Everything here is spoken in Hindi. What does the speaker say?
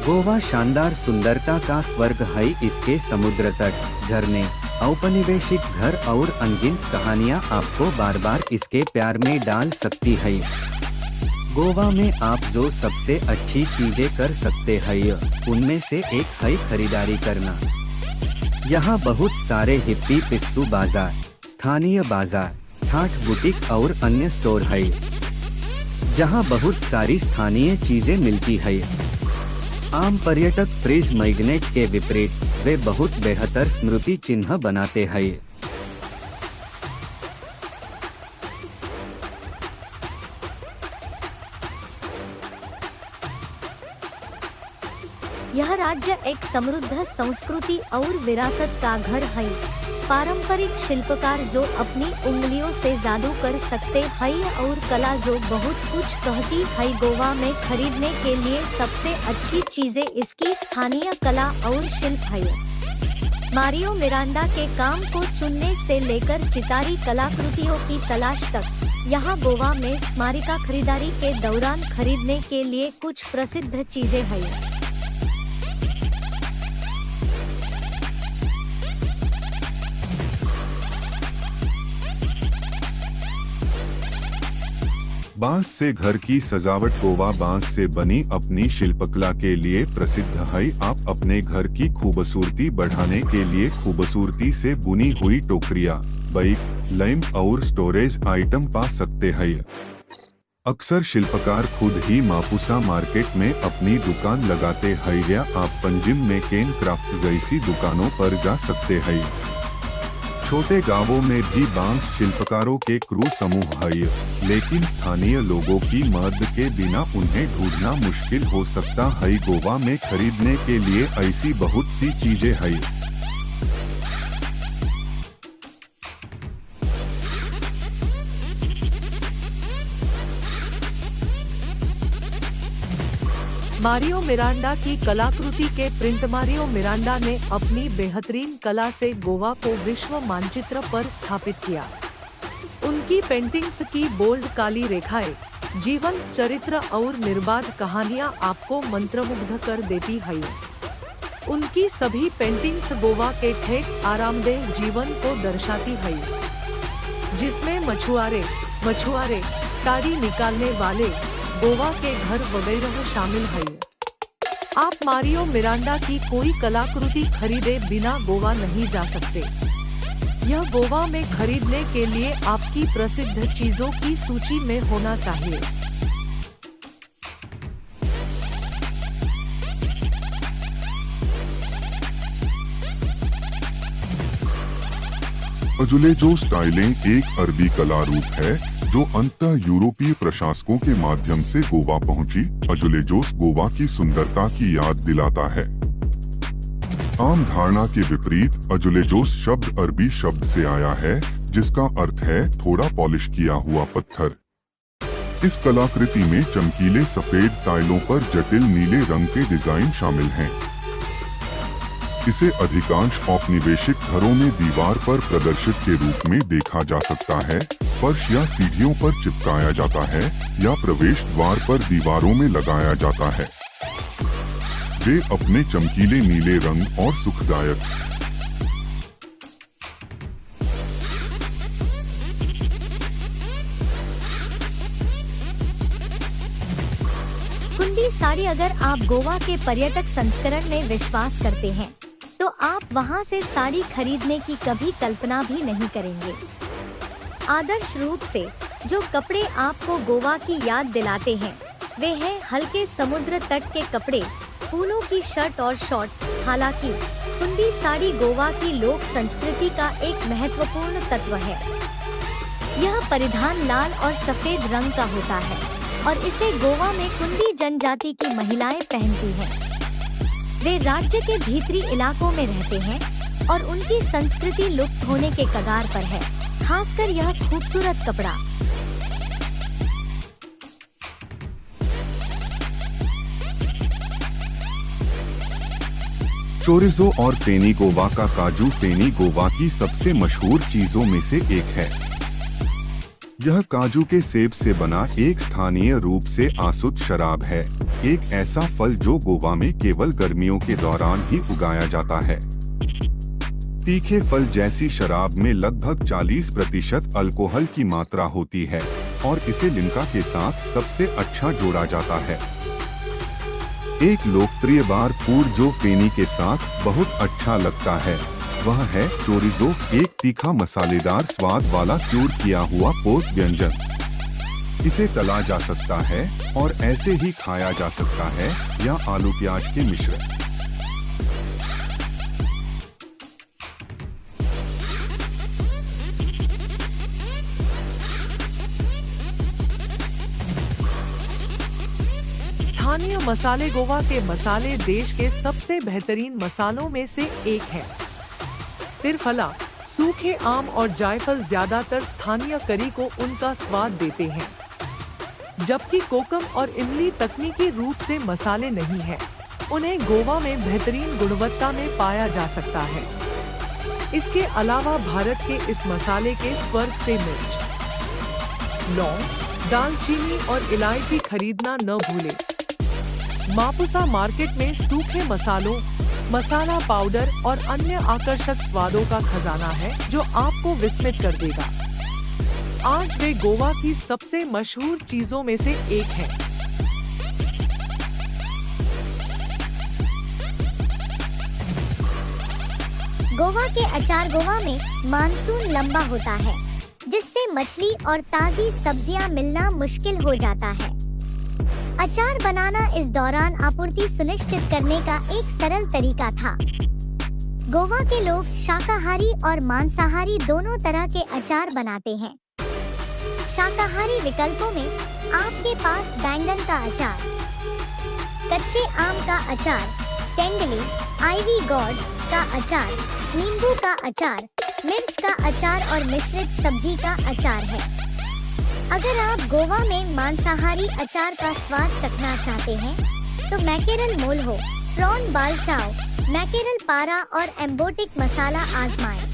गोवा शानदार सुंदरता का स्वर्ग है। इसके समुद्र तट, झरने, औपनिवेशिक घर और अनगिनत कहानियाँ आपको बार बार इसके प्यार में डाल सकती है। गोवा में आप जो सबसे अच्छी चीजें कर सकते हैं उनमें से एक है खरीदारी करना। यहाँ बहुत सारे हिप्पी पिस्सू बाजार, स्थानीय बाजार, ठाठ बुटीक और अन्य स्टोर है जहाँ बहुत सारी स्थानीय चीजें मिलती है। आम पर्यटक फ्रीज मैग्नेट के विपरीत वे बहुत बेहतर स्मृति चिन्ह बनाते हैं। यह राज्य एक समृद्ध संस्कृति और विरासत का घर है। पारंपरिक शिल्पकार जो अपनी उंगलियों से जादू कर सकते हैं और कला जो बहुत कुछ कहती है। गोवा में खरीदने के लिए सबसे अच्छी चीजें इसकी स्थानीय कला और शिल्प है। मारियो मिरांडा के काम को चुनने से लेकर चितारी कलाकृतियों की तलाश तक, यहाँ गोवा में स्मारिका खरीदारी के दौरान खरीदने के लिए कुछ प्रसिद्ध चीजें हैं। बांस से घर की सजावट। गोवा बांस से बनी अपनी शिल्पकला के लिए प्रसिद्ध है। आप अपने घर की खूबसूरती बढ़ाने के लिए खूबसूरती से बुनी हुई टोकरियां, बाइक, लैंप और स्टोरेज आइटम पा सकते हैं। अक्सर शिल्पकार खुद ही मापुसा मार्केट में अपनी दुकान लगाते हैं या आप पंजिम में केन क्राफ्ट जैसी दुकानों पर जा सकते हैं। छोटे गांवों में भी बांस शिल्पकारों के क्रू समूह है, लेकिन स्थानीय लोगों की मदद के बिना उन्हें ढूंढना मुश्किल हो सकता है। गोवा में खरीदने के लिए ऐसी बहुत सी चीजें हैं। मारियो मिरांडा की कलाकृति के प्रिंट। मारियो मिरांडा ने अपनी बेहतरीन कला से गोवा को विश्व मानचित्र पर स्थापित किया। उनकी पेंटिंग्स की बोल्ड काली रेखाएं, जीवन चरित्र और निर्बाध कहानियां आपको मंत्रमुग्ध कर देती हैं। उनकी सभी पेंटिंग्स गोवा के ठेठ आरामदेह जीवन को दर्शाती हैं, जिसमें मछुआरे, ताड़ी निकालने वाले, गोवा के घर वगैरह शामिल है। आप मारियो मिरांडा की कोई कलाकृति खरीदे बिना गोवा नहीं जा सकते। यह गोवा में खरीदने के लिए आपकी प्रसिद्ध चीजों की सूची में होना चाहिए। अजुलेजो स्टाइलिंग एक अरबी कला रूप है जो अंतः यूरोपीय प्रशासकों के माध्यम से गोवा पहुंची। अजुलेजोस गोवा की सुंदरता की याद दिलाता है। आम धारणा के विपरीत अजुलेजोस शब्द अरबी शब्द से आया है जिसका अर्थ है थोड़ा पॉलिश किया हुआ पत्थर। इस कलाकृति में चमकीले सफेद टाइलों पर जटिल नीले रंग के डिजाइन शामिल हैं। इसे अधिकांश औपनिवेशिक घरों में दीवार पर प्रदर्शित के रूप में देखा जा सकता है, फर्श या सीढ़ियों पर चिपकाया जाता है या प्रवेश द्वार पर दीवारों में लगाया जाता है। वे अपने चमकीले नीले रंग और सुखदायक कुंडी साड़ी। अगर आप गोवा के पर्यटक संस्करण में विश्वास करते हैं तो आप वहां से साड़ी खरीदने की कभी कल्पना भी नहीं करेंगे। आदर्श रूप से जो कपड़े आपको गोवा की याद दिलाते हैं वे हैं हल्के समुद्र तट के कपड़े, फूलों की शर्ट और शॉर्ट्स। हालांकि कुंडी साड़ी गोवा की लोक संस्कृति का एक महत्वपूर्ण तत्व है। यह परिधान लाल और सफेद रंग का होता है और इसे गोवा में कुंडी जनजाति की महिलाएं पहनती हैं। वे राज्य के भीतरी इलाकों में रहते हैं और उनकी संस्कृति लुप्त होने के कगार पर है, खासकर यह खूबसूरत कपड़ा। चोरिजो और फेनी। गोवा का काजू फेनी गोवा की सबसे मशहूर चीजों में से एक है। यह काजू के सेब से बना एक स्थानीय रूप से आसुत शराब है, एक ऐसा फल जो गोवा में केवल गर्मियों के दौरान ही उगाया जाता है। तीखे फल जैसी शराब में लगभग 40% अल्कोहल की मात्रा होती है और इसे लिम्का के साथ सबसे अच्छा जोड़ा जाता है। एक लोकप्रिय बार फूड जो फेनी के साथ बहुत अच्छा लगता है वह है चोरिजो, एक तीखा मसालेदार स्वाद वाला क्यूर किया हुआ पोर्क व्यंजन। इसे तला जा सकता है और ऐसे ही खाया जा सकता है या आलू प्याज के मिश्रण। स्थानीय मसाले गोवा के मसाले देश के सबसे बेहतरीन मसालों में से एक है। तिरफला, सूखे आम और जायफल ज्यादातर स्थानीय करी को उनका स्वाद देते हैं, जबकि कोकम और इमली तकनीकी रूप से मसाले नहीं हैं। उन्हें गोवा में बेहतरीन गुणवत्ता में पाया जा सकता है। इसके अलावा भारत के इस मसाले के स्वर्ग से मिर्च, लौंग, दालचीनी और इलायची खरीदना न भूलें। मापुसा मार्केट में सूखे मसालों, मसाला पाउडर और अन्य आकर्षक स्वादों का खजाना है जो आपको विस्मित कर देगा। आज वे गोवा की सबसे मशहूर चीजों में से एक है। गोवा के अचार। गोवा में मानसून लंबा होता है, जिससे मछली और ताजी सब्जियां मिलना मुश्किल हो जाता है। अचार बनाना इस दौरान आपूर्ति सुनिश्चित करने का एक सरल तरीका था। गोवा के लोग शाकाहारी और मांसाहारी दोनों तरह के अचार बनाते हैं। शाकाहारी विकल्पों में आपके पास बैंगन का अचार, कच्चे आम का अचार, टेंडली, आइवी गॉड का अचार, नींबू का अचार, मिर्च का अचार और मिश्रित सब्जी का अचार है। अगर आप गोवा में मांसाहारी अचार का स्वाद चखना चाहते हैं, तो मैकेरल मोल्हो, प्रॉन बालचाओ, मैकेरल पारा और एम्बोटिक मसाला आजमाएं।